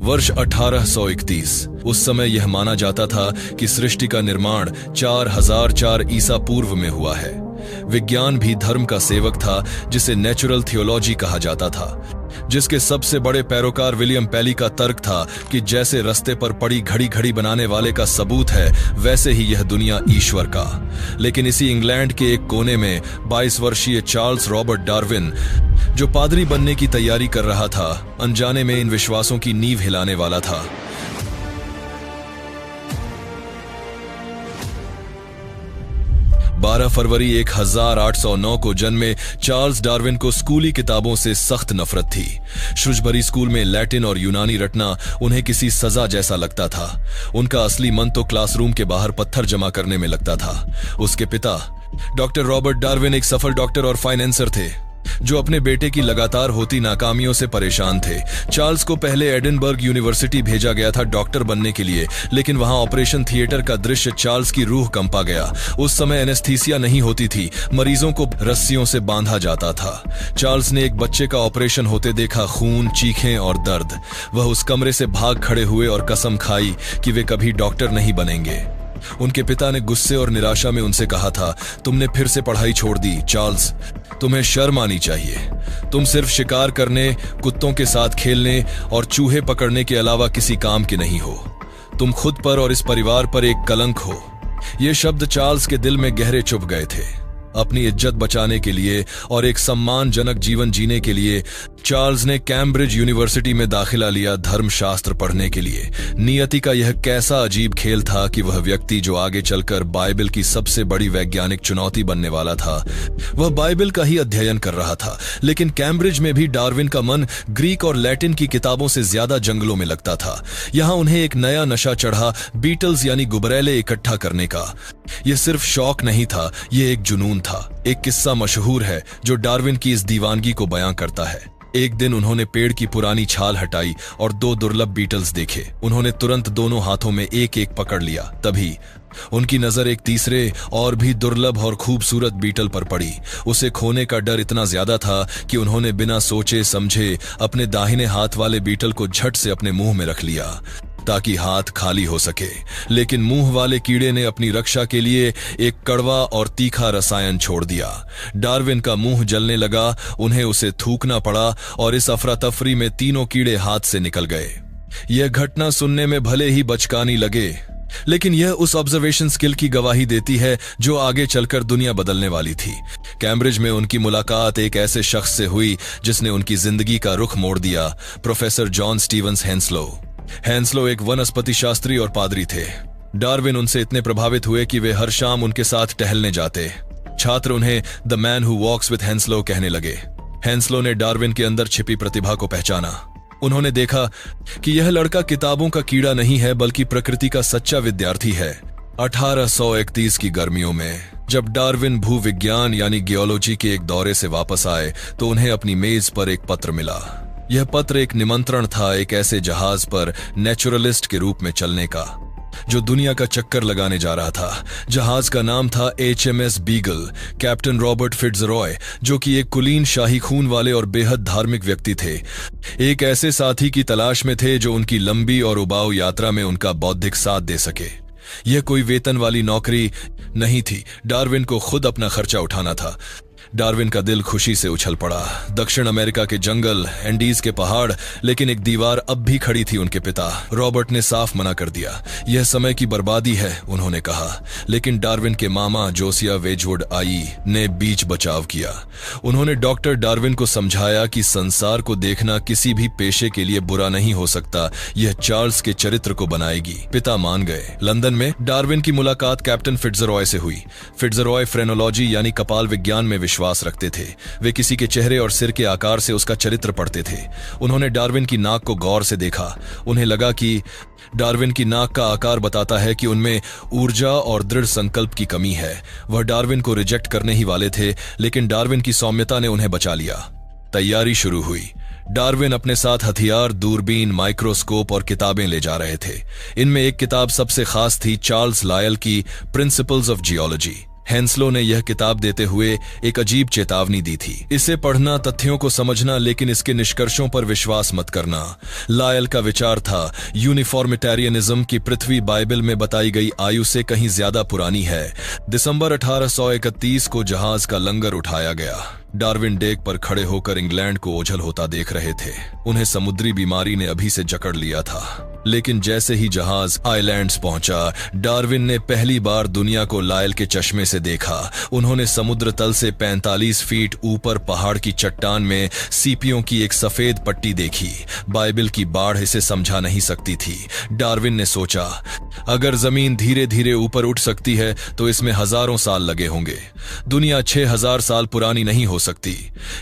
वर्ष 1831। उस समय यह माना जाता था कि सृष्टि का निर्माण 4004 ईसा पूर्व में हुआ है। विज्ञान भी धर्म का सेवक था, जिसे नेचुरल थियोलॉजी कहा जाता था, जिसके सबसे बड़े पैरोकार विलियम पैली का तर्क था कि जैसे रास्ते पर पड़ी घड़ी घड़ी बनाने वाले का सबूत है, वैसे ही यह दुनिया ईश्वर का। लेकिन इसी इंग्लैंड के एक कोने में 22 वर्षीय चार्ल्स रॉबर्ट डार्विन, जो पादरी बनने की तैयारी कर रहा था, अनजाने में इन विश्वासों की नींव हिलाने वाला था। 12 फरवरी 1809 को जन्मे चार्ल्स डार्विन को स्कूली किताबों से सख्त नफरत थी। श्रूसबरी स्कूल में लैटिन और यूनानी रटना उन्हें किसी सजा जैसा लगता था। उनका असली मन तो क्लासरूम के बाहर पत्थर जमा करने में लगता था। उसके पिता डॉक्टर रॉबर्ट डार्विन एक सफल डॉक्टर और फाइनेंसर थे, जो अपने बेटे की लगातार होती नाकामियों से परेशान थे। चार्ल्स को पहले एडिनबर्ग यूनिवर्सिटी भेजा गया था डॉक्टर बनने के लिए, लेकिन वहां ऑपरेशन थिएटर का दृश्य चार्ल्स की रूह कंपा गया। उस समय एनेस्थीसिया नहीं होती थी, मरीजों को रस्सियों से बांधा जाता था। चार्ल्स ने एक बच्चे का ऑपरेशन होते देखा, खून, चीखें और दर्द। वह उस कमरे से भाग खड़े हुए और कसम खाई कि वे कभी डॉक्टर नहीं बनेंगे। उनके पिता ने गुस्से और निराशा में उनसे कहा था, तुमने फिर से पढ़ाई छोड़ दी चार्ल्स, तुम्हें शर्म आनी चाहिए। तुम सिर्फ शिकार करने, कुत्तों के साथ खेलने और चूहे पकड़ने के अलावा किसी काम के नहीं हो। तुम खुद पर और इस परिवार पर एक कलंक हो। ये शब्द चार्ल्स के दिल में गहरे चुभ गए थे। अपनी इज्जत बचाने के लिए और एक सम्मानजनक जीवन जीने के लिए चार्ल्स ने कैम्ब्रिज यूनिवर्सिटी में दाखिला लिया, धर्मशास्त्र पढ़ने के लिए। नियति का यह कैसा अजीब खेल था कि वह व्यक्ति जो आगे चलकर बाइबल की सबसे बड़ी वैज्ञानिक चुनौती बनने वाला था, वह बाइबल का ही अध्ययन कर रहा था। लेकिन कैम्ब्रिज में भी डार्विन का मन ग्रीक और लैटिन की किताबों से ज्यादा जंगलों में लगता था। यहां उन्हें एक नया नशा चढ़ा, बीटल्स यानी गुबरैले इकट्ठा करने का। यह सिर्फ शौक नहीं था, यह एक जुनून था। एक किस्सा मशहूर है जो डार्विन की इस दीवानगी को बयां करता है। एक दिन उन्होंने पेड़ की पुरानी छाल हटाई और 2 दुर्लभ बीटल्स देखे। उन्होंने तुरंत दोनों हाथों में एक एक पकड़ लिया। तभी उनकी नजर एक तीसरे और भी दुर्लभ और खूबसूरत बीटल पर पड़ी। उसे खोने का डर इतना ज्यादा था कि उन्होंने बिना सोचे समझे अपने दाहिने हाथ वाले बीटल को झट से अपने मुंह में रख लिया ताकि हाथ खाली हो सके। लेकिन मुंह वाले कीड़े ने अपनी रक्षा के लिए एक कड़वा और तीखा रसायन छोड़ दिया। डार्विन का मुंह जलने लगा, उन्हें उसे थूकना पड़ा और इस अफरा तफरी में तीनों कीड़े हाथ से निकल गए। यह घटना सुनने में भले ही बचकानी लगे, लेकिन यह उस ऑब्जर्वेशन स्किल की गवाही देती है जो आगे चलकर दुनिया बदलने वाली थी। कैम्ब्रिज में उनकी मुलाकात एक ऐसे शख्स से हुई जिसने उनकी जिंदगी का रुख मोड़ दिया, प्रोफेसर जॉन स्टीवंस हेंस्लो। हेंस्लो एक वनस्पति शास्त्री और पादरी थे। डार्विन उनसे इतने प्रभावित हुए कि वे हर शाम उनके साथ टहलने जाते। छात्र उन्हें the man who walks with Henslow कहने लगे। हेंस्लो ने डार्विन के अंदर छिपी प्रतिभा को पहचाना। उन्होंने देखा कि यह लड़का किताबों का कीड़ा नहीं है, बल्कि प्रकृति का सच्चा विद्यार्थी है। 1831 की गर्मियों में जब डार्विन भूविज्ञान यानी जियोलॉजी के एक दौरे से वापस आए, तो उन्हें अपनी मेज पर एक पत्र मिला। यह पत्र एक निमंत्रण था एक ऐसे जहाज पर नेचुरलिस्ट के रूप में चलने का, जो दुनिया का चक्कर लगाने जा रहा था। जहाज का नाम था HMS बीगल। कैप्टन रॉबर्ट फिट्जरॉय, जो कि एक कुलीन शाही खून वाले और बेहद धार्मिक व्यक्ति थे, एक ऐसे साथी की तलाश में थे जो उनकी लंबी और उबाऊ यात्रा में उनका बौद्धिक साथ दे सके। यह कोई वेतन वाली नौकरी नहीं थी, डार्विन को खुद अपना खर्चा उठाना था। डार्विन का दिल खुशी से उछल पड़ा। दक्षिण अमेरिका के जंगल, एंडीज के पहाड़, लेकिन एक दीवार अब भी खड़ी थी उनके पिता। रॉबर्ट ने साफ मना कर दिया। यह समय की बर्बादी है, उन्होंने कहा। लेकिन डार्विन के मामा जोसिया वेजवुड आई ने बीच बचाव किया। उन्होंने डॉक्टर डार्विन को समझाया कि संसार को देखना किसी भी पेशे के लिए बुरा नहीं हो सकता, यह चार्ल्स के चरित्र को बनाएगी। पिता मान गए। लंदन में डार्विन की मुलाकात कैप्टन फिट्जरॉय से हुई। फिट्जरॉय फ्रेनोलॉजी यानी कपाल विज्ञान में विश्वास रखते थे। वे किसी के चेहरे और सिर के आकार से उसका चरित्र पढ़ते थे। उन्होंने डार्विन की नाक को गौर से देखा। उन्हें लगा कि डार्विन की नाक का आकार बताता है कि उनमें ऊर्जा और दृढ़ संकल्प की कमी है। वह डार्विन को रिजेक्ट करने ही वाले थे, लेकिन डार्विन की सौम्यता ने उन्हें बचा लिया। तैयारी शुरू हुई। डार्विन अपने साथ हथियार, दूरबीन, माइक्रोस्कोप और किताबें ले जा रहे थे। इनमें एक किताब सबसे खास थी, चार्ल्स लायल की प्रिंसिपल्स ऑफ जियोलॉजी। हेंस्लो ने यह किताब देते हुए एक अजीब चेतावनी दी थी। इसे पढ़ना, तथ्यों को समझना, लेकिन इसके निष्कर्षों पर विश्वास मत करना। लायल का विचार था यूनिफॉर्मिटेरियनिज्म की पृथ्वी बाइबल में बताई गई आयु से कहीं ज्यादा पुरानी है। दिसंबर 1831 को जहाज का लंगर उठाया गया। डार्विन डेक पर खड़े होकर इंग्लैंड को ओझल होता देख रहे थे। उन्हें समुद्री बीमारी ने अभी से जकड़ लिया था। लेकिन जैसे ही जहाज आइलैंड्स पहुंचा, डार्विन ने पहली बार दुनिया को लायल के चश्मे से देखा। उन्होंने समुद्र तल से 45 फीट ऊपर पहाड़ की चट्टान में सीपियों की एक सफेद पट्टी देखी। बाइबल की बाढ़ इसे समझा नहीं सकती थी। डार्विन ने सोचा, अगर जमीन धीरे धीरे ऊपर उठ सकती है तो इसमें हजारों साल लगे होंगे। दुनिया 6000 साल पुरानी नहीं हो सकती।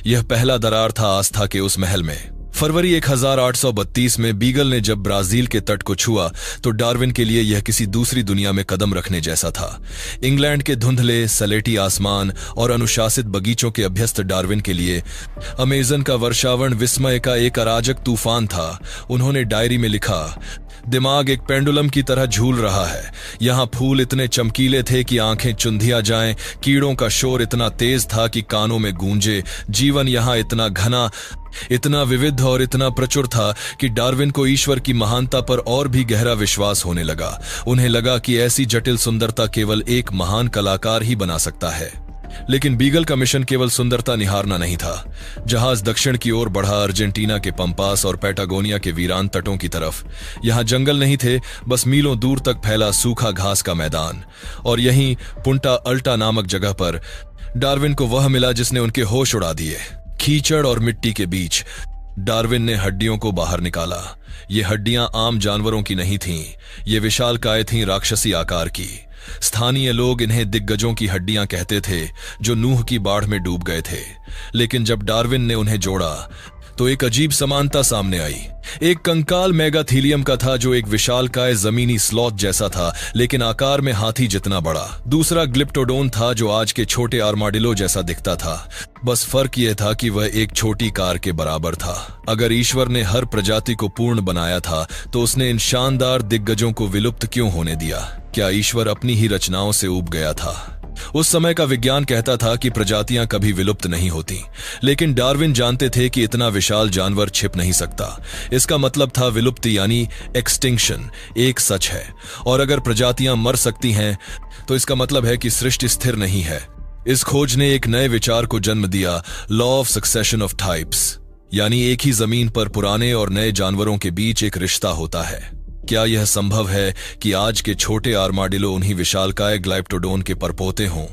यह पहला दरार था आस्था के उस महल में। फरवरी 1832 में बीगल ने जब ब्राजील के तट को छुआ तो डार्विन के लिए यह किसी दूसरी दुनिया में कदम रखने जैसा था। इंग्लैंड के धुंधले सलेटी आसमान और अनुशासित बगीचों के अभ्यस्त डार्विन के लिए अमेजन का वर्षावन विस्मय का एक अराजक तूफान था। उन्होंने डायरी में लिखा, दिमाग एक पेंडुलम की तरह झूल रहा है। यहाँ फूल इतने चमकीले थे कि आंखें चुंधिया जाएं, कीड़ों का शोर इतना तेज था कि कानों में गूंजे। जीवन यहाँ इतना घना, इतना विविध और इतना प्रचुर था कि डार्विन को ईश्वर की महानता पर और भी गहरा विश्वास होने लगा। उन्हें लगा कि ऐसी जटिल सुंदरता केवल एक महान कलाकार ही बना सकता है। लेकिन बीगल का मिशन केवल सुंदरता निहारना नहीं था। जहाज दक्षिण की ओर बढ़ा, अर्जेंटीना के पंपास और पैटागोनिया के वीरान तटों की तरफ। यहां जंगल नहीं थे, बस मीलों दूर तक फैला सूखा घास का मैदान। और यहीं पुंटा अल्टा नामक जगह पर डार्विन को वह मिला जिसने उनके होश उड़ा दिए। कीचड़ और मिट्टी के बीच डार्विन ने हड्डियों को बाहर निकाला। ये हड्डियां आम जानवरों की नहीं थीं, ये विशालकाय थीं, राक्षसी आकार की। स्थानीय लोग इन्हें दिग्गजों की हड्डियां कहते थे जो नूह की बाढ़ में डूब गए थे। लेकिन जब डार्विन ने उन्हें जोड़ा तो एक अजीब समानता सामने आई। एक कंकाल मेगाथीलियम का था जो एक विशालकाय जमीनी स्लॉथ जैसा था, लेकिन आकार में हाथी जितना बड़ा। दूसरा ग्लिप्टोडोन था जो आज के छोटे आर्माडिलो जैसा दिखता था। बस फर्क यह था कि वह एक छोटी कार के बराबर था। अगर ईश्वर ने हर प्रजाति को पूर्ण बनाया था तो उसने इन शानदार दिग्गजों को विलुप्त क्यों होने दिया? क्या ईश्वर अपनी ही रचनाओं से ऊब गया था? उस समय का विज्ञान कहता था कि प्रजातियां कभी विलुप्त नहीं होती, लेकिन डार्विन जानते थे कि इतना विशाल जानवर छिप नहीं सकता। इसका मतलब था विलुप्ति यानी एक्सटिंक्शन एक सच है। और अगर प्रजातियां मर सकती हैं तो इसका मतलब है कि सृष्टि स्थिर नहीं है। इस खोज ने एक नए विचार को जन्म दिया, law of succession of types, यानी एक ही जमीन पर पुराने और नए जानवरों के बीच एक रिश्ता होता है। क्या यह संभव है कि आज के छोटे आर्माडिलो उन्हीं विशालकाय ग्लाइप्टोडोन के परपोते हों?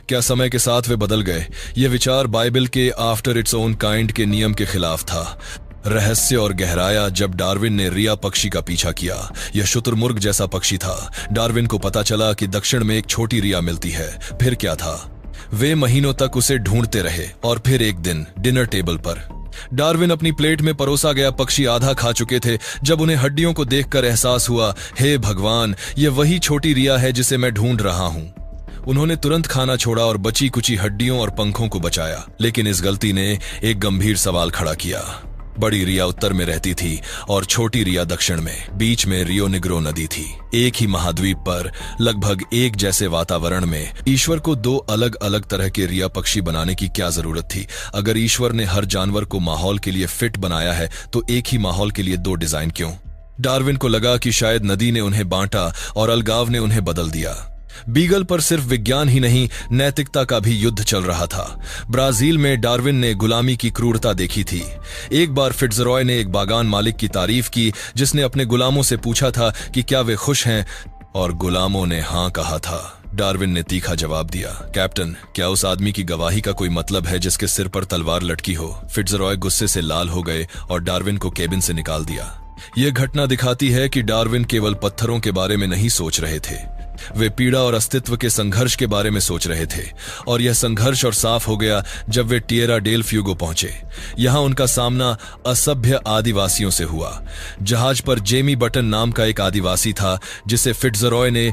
क्या समय के साथ वे बदल गए? यह विचार बाइबल के आफ्टर इट्स ओन काइंड के नियम के खिलाफ था। रहस्य और गहराया जब डार्विन ने रिया पक्षी का पीछा किया। यह शुतुरमुर्ग जैसा पक्षी था। डार्विन को पता चला कि दक्षिण में एक छोटी रिया मिलती है। फिर क्या था? वे महीनों तक उसे ढूंढते रहे और फिर एक दिन डिनर टेबल पर डार्विन अपनी प्लेट में परोसा गया पक्षी आधा खा चुके थे जब उन्हें हड्डियों को देखकर एहसास हुआ, हे भगवान, यह वही छोटी रिया है जिसे मैं ढूंढ रहा हूं। उन्होंने तुरंत खाना छोड़ा और बची कुची हड्डियों और पंखों को बचाया। लेकिन इस गलती ने एक गंभीर सवाल खड़ा किया। बड़ी रिया उत्तर में रहती थी और छोटी रिया दक्षिण में। बीच में रियो निग्रो नदी थी। एक ही महाद्वीप पर लगभग एक जैसे वातावरण में ईश्वर को दो अलग अलग तरह के रिया पक्षी बनाने की क्या जरूरत थी? अगर ईश्वर ने हर जानवर को माहौल के लिए फिट बनाया है तो एक ही माहौल के लिए दो डिजाइन क्यों? डार्विन को लगा कि शायद नदी ने उन्हें बांटा और अलगाव ने उन्हें बदल दिया। बीगल पर सिर्फ विज्ञान ही नहीं, नैतिकता का भी युद्ध चल रहा था। ब्राजील में डार्विन ने गुलामी की क्रूरता देखी थी। एक बार फिट्जरॉय ने एक बागान मालिक की तारीफ की जिसने अपने गुलामों से पूछा था कि क्या वे खुश हैं, और गुलामों ने हां कहा था। डार्विन ने तीखा जवाब दिया, कैप्टन, क्या उस आदमी की गवाही का कोई मतलब है जिसके सिर पर तलवार लटकी हो? फिट्जरॉय गुस्से से लाल हो गए और डार्विन को केबिन से निकाल दिया। यह घटना दिखाती है कि डार्विन केवल पत्थरों के बारे में नहीं सोच रहे थे, वे पीड़ा और अस्तित्व के संघर्ष के बारे में सोच रहे थे। और यह संघर्ष और साफ हो गया जब वे टिएरा डेल फ्यूगो पहुंचे। यहां उनका सामना असभ्य आदिवासियों से हुआ। जहाज पर जेमी बटन नाम का एक आदिवासी था जिसे फिट्जरॉय ने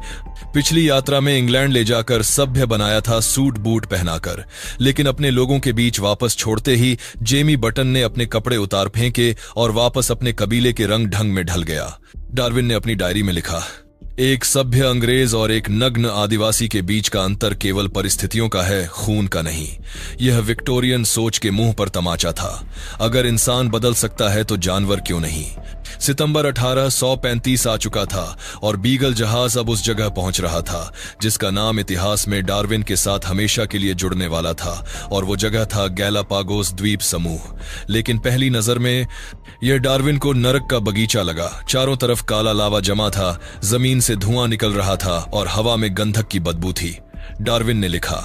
पिछली यात्रा में इंग्लैंड ले जाकर सभ्य बनाया था, सूट बूट पहनाकर। लेकिन अपने लोगों के बीच वापस छोड़ते ही जेमी बटन ने अपने कपड़े उतार फेंके और वापस अपने कबीले के रंग ढंग में ढल गया। डार्विन ने अपनी डायरी में लिखा, एक सभ्य अंग्रेज और एक नग्न आदिवासी के बीच का अंतर केवल परिस्थितियों का है, खून का नहीं। यह विक्टोरियन सोच के मुंह पर तमाचा था। अगर इंसान बदल सकता है तो जानवर क्यों नहीं। सितंबर 1835 आ चुका था और बीगल जहाज अब उस जगह पहुंच रहा था जिसका नाम इतिहास में डार्विन के साथ हमेशा के लिए जुड़ने वाला था, और वो जगह था गैलापागोस द्वीप समूह। लेकिन पहली नजर में यह डार्विन को नरक का बगीचा लगा। चारों तरफ काला लावा जमा था, जमीन से धुआं निकल रहा था और हवा में गंधक की बदबू थी। डार्विन ने लिखा,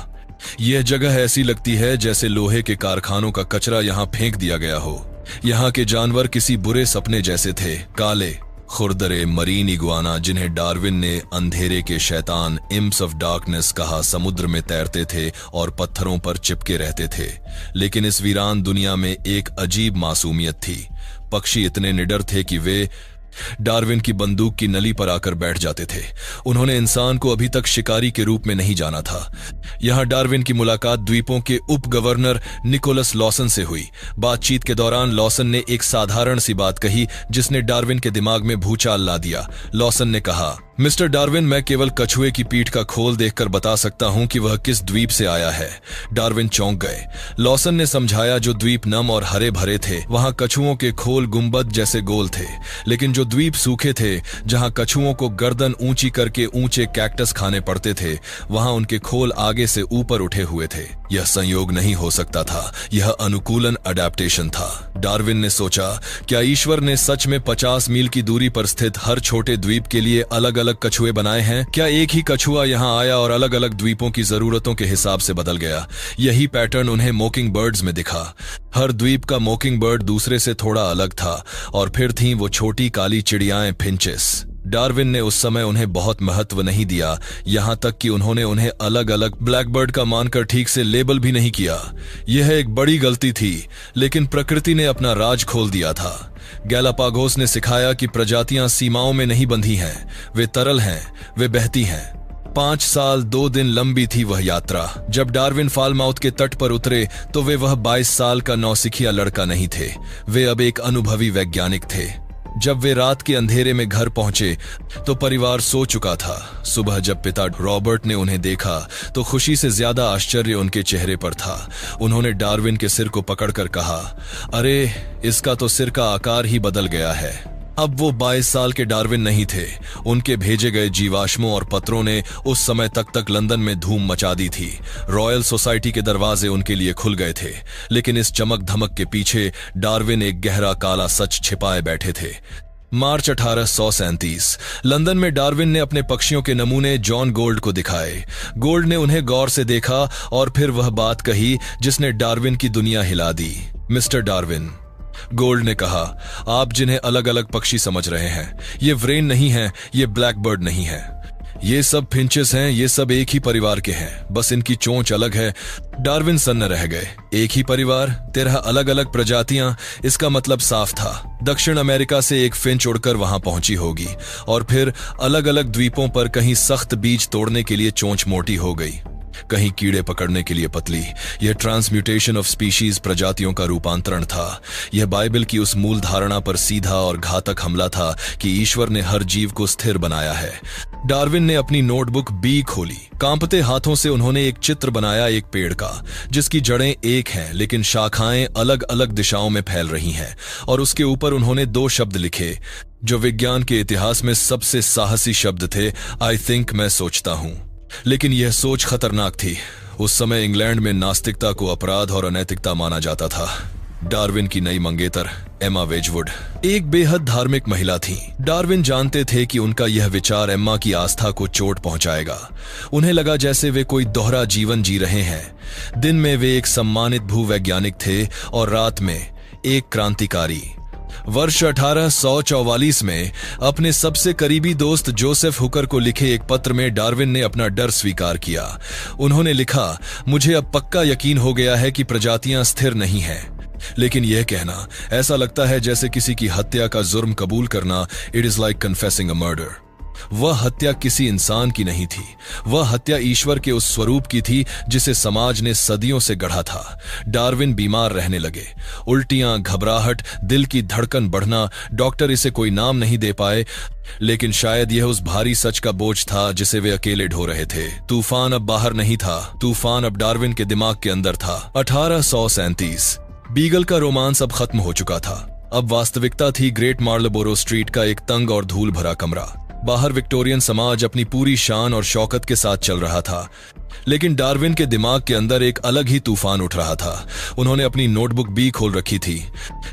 यह जगह ऐसी लगती है जैसे लोहे के कारखानों का कचरा यहां फेंक दिया गया हो। यहाँ के जानवर किसी बुरे सपने जैसे थे, काले, खुरदरे, मरीन इगुआना, जिन्हें डार्विन ने अंधेरे के शैतान इम्प्स ऑफ डार्कनेस कहा, समुद्र में तैरते थे और पत्थरों पर चिपके रहते थे। लेकिन इस वीरान दुनिया में एक अजीब मासूमियत थी। पक्षी इतने निडर थे कि वे डार्विन की बंदूक की नली पर आकर बैठ जाते थे। उन्होंने इंसान को अभी तक शिकारी के रूप में नहीं जाना था। यहां डार्विन की मुलाकात द्वीपों के उप गवर्नर निकोलस लॉसन से हुई। बातचीत के दौरान लॉसन ने एक साधारण सी बात कही जिसने डार्विन के दिमाग में भूचाल ला दिया। लॉसन ने कहा, मिस्टर डार्विन, मैं केवल कछुए की पीठ का खोल देखकर बता सकता हूं कि वह किस द्वीप से आया है। डार्विन चौंक गए। लॉसन ने समझाया, जो द्वीप नम और हरे भरे थे वहां कछुओं के खोल गुंबद जैसे गोल थे, लेकिन जो द्वीप सूखे थे, जहां कछुओं को गर्दन ऊंची करके ऊंचे कैक्टस खाने पड़ते थे, वहां उनके खोल आगे से ऊपर उठे हुए थे। यह संयोग नहीं हो सकता था, यह अनुकूलन, अडेप्टेशन था। डार्विन ने सोचा, क्या ईश्वर ने सच में 50 मील की दूरी पर स्थित हर छोटे द्वीप के लिए अलग अलग कछुए बनाए हैं? क्या एक ही कछुआ यहां आया और अलग अलग द्वीपों की जरूरतों के हिसाब से बदल गया? यही पैटर्न उन्हें मोकिंग बर्ड्स में दिखा। हर द्वीप का मोकिंग बर्ड दूसरे से थोड़ा अलग था, और फिर थीं वो छोटी काली चिड़ियाएं, फिंचेस। डार्विन ने उस समय उन्हें बहुत महत्व नहीं दिया, यहां तक कि उन्होंने उन्हें अलग अलग ब्लैकबर्ड का मानकर ठीक से लेबल भी नहीं किया। यह एक बड़ी गलती थी, लेकिन प्रकृति ने अपना राज खोल दिया था। गैलापागोस ने सिखाया कि प्रजातियां सीमाओं में नहीं बंधी हैं, वे तरल हैं, वे बहती हैं। 5 साल 2 दिन लंबी थी वह यात्रा। जब डार्विन फालमाउथ के तट पर उतरे तो वे वह 22 साल का नौसिखिया लड़का नहीं थे, वे अब एक अनुभवी वैज्ञानिक थे। जब वे रात के अंधेरे में घर पहुंचे तो परिवार सो चुका था। सुबह जब पिता रॉबर्ट ने उन्हें देखा तो खुशी से ज्यादा आश्चर्य उनके चेहरे पर था। उन्होंने डार्विन के सिर को पकड़कर कहा, अरे, इसका तो सिर का आकार ही बदल गया है। अब वो 22 साल के डार्विन नहीं थे। उनके भेजे गए जीवाश्मों और पत्रों ने उस समय तक लंदन में धूम मचा दी थी। रॉयल सोसाइटी के दरवाजे उनके लिए खुल गए थे, लेकिन इस चमक धमक के पीछे डार्विन एक गहरा काला सच छिपाए बैठे थे। मार्च 1837 लंदन में डार्विन ने अपने पक्षियों के नमूने जॉन गोल्ड को दिखाए। गोल्ड ने उन्हें गौर से देखा और फिर वह बात कही जिसने डार्विन की दुनिया हिला दी। मिस्टर डार्विन, गोल्ड ने कहा, आप जिन्हें अलग अलग पक्षी समझ रहे हैं, ये व्रेन नहीं है, ये ब्लैकबर्ड नहीं है, ये सब फिंचेस हैं, ये सब एक ही परिवार के हैं, बस इनकी चोंच अलग है। डार्विन सन्न रह गए। एक ही परिवार, 13 अलग अलग प्रजातियां, इसका मतलब साफ था दक्षिण अमेरिका से एक फिंच उड़कर वहां पहुंची होगी और फिर अलग अलग द्वीपों पर कहीं सख्त बीज तोड़ने के लिए चोंच मोटी हो गई, कहीं कीड़े पकड़ने के लिए पतली। यह ट्रांसम्यूटेशन ऑफ स्पीशीज, प्रजातियों का रूपांतरण था। यह बाइबल की उस मूल धारणा पर सीधा और घातक हमला था कि ईश्वर ने हर जीव को स्थिर बनाया है। डार्विन ने अपनी नोटबुक बी खोली। कांपते हाथों से उन्होंने एक चित्र बनाया, एक पेड़ का जिसकी जड़ें एक हैं लेकिन शाखाएं अलग अलग दिशाओं में फैल रही हैं, और उसके ऊपर उन्होंने 2 शब्द लिखे जो विज्ञान के इतिहास में सबसे साहसी शब्द थे, आई थिंक, मैं सोचता हूं। लेकिन यह सोच खतरनाक थी। उस समय इंग्लैंड में नास्तिकता को अपराध और अनैतिकता माना जाता था। डार्विन की नई मंगेतर एम्मा वेजवुड एक बेहद धार्मिक महिला थी। डार्विन जानते थे कि उनका यह विचार एम्मा की आस्था को चोट पहुंचाएगा। उन्हें लगा जैसे वे कोई दोहरा जीवन जी रहे हैं। दिन में वे एक सम्मानित भूवैज्ञानिक थे और रात में एक क्रांतिकारी। वर्ष 1844 में अपने सबसे करीबी दोस्त जोसेफ हुकर को लिखे एक पत्र में डार्विन ने अपना डर स्वीकार किया। उन्होंने लिखा, मुझे अब पक्का यकीन हो गया है कि प्रजातियां स्थिर नहीं हैं, लेकिन यह कहना ऐसा लगता है जैसे किसी की हत्या का जुर्म कबूल करना। It is like confessing a murder. वह हत्या किसी इंसान की नहीं थी, वह हत्या ईश्वर के उस स्वरूप की थी जिसे समाज ने सदियों से गढ़ा था। डार्विन बीमार रहने लगे, उल्टियां, घबराहट, दिल की धड़कन बढ़ना। डॉक्टर इसे कोई नाम नहीं दे पाए, लेकिन शायद यह उस भारी सच का बोझ था जिसे वे अकेले ढो रहे थे। तूफान अब बाहर नहीं था, तूफान अब डार्विन के दिमाग के अंदर था। 1837 बीगल का रोमांस अब खत्म हो चुका था। अब वास्तविकता थी ग्रेट मार्लबोरो स्ट्रीट का एक तंग और धूल भरा कमरा। बाहर विक्टोरियन समाज अपनी पूरी शान और शौकत के साथ चल रहा था, लेकिन डार्विन के दिमाग के अंदर एक अलग ही तूफान उठ रहा था। उन्होंने अपनी नोटबुक भी खोल रखी थी,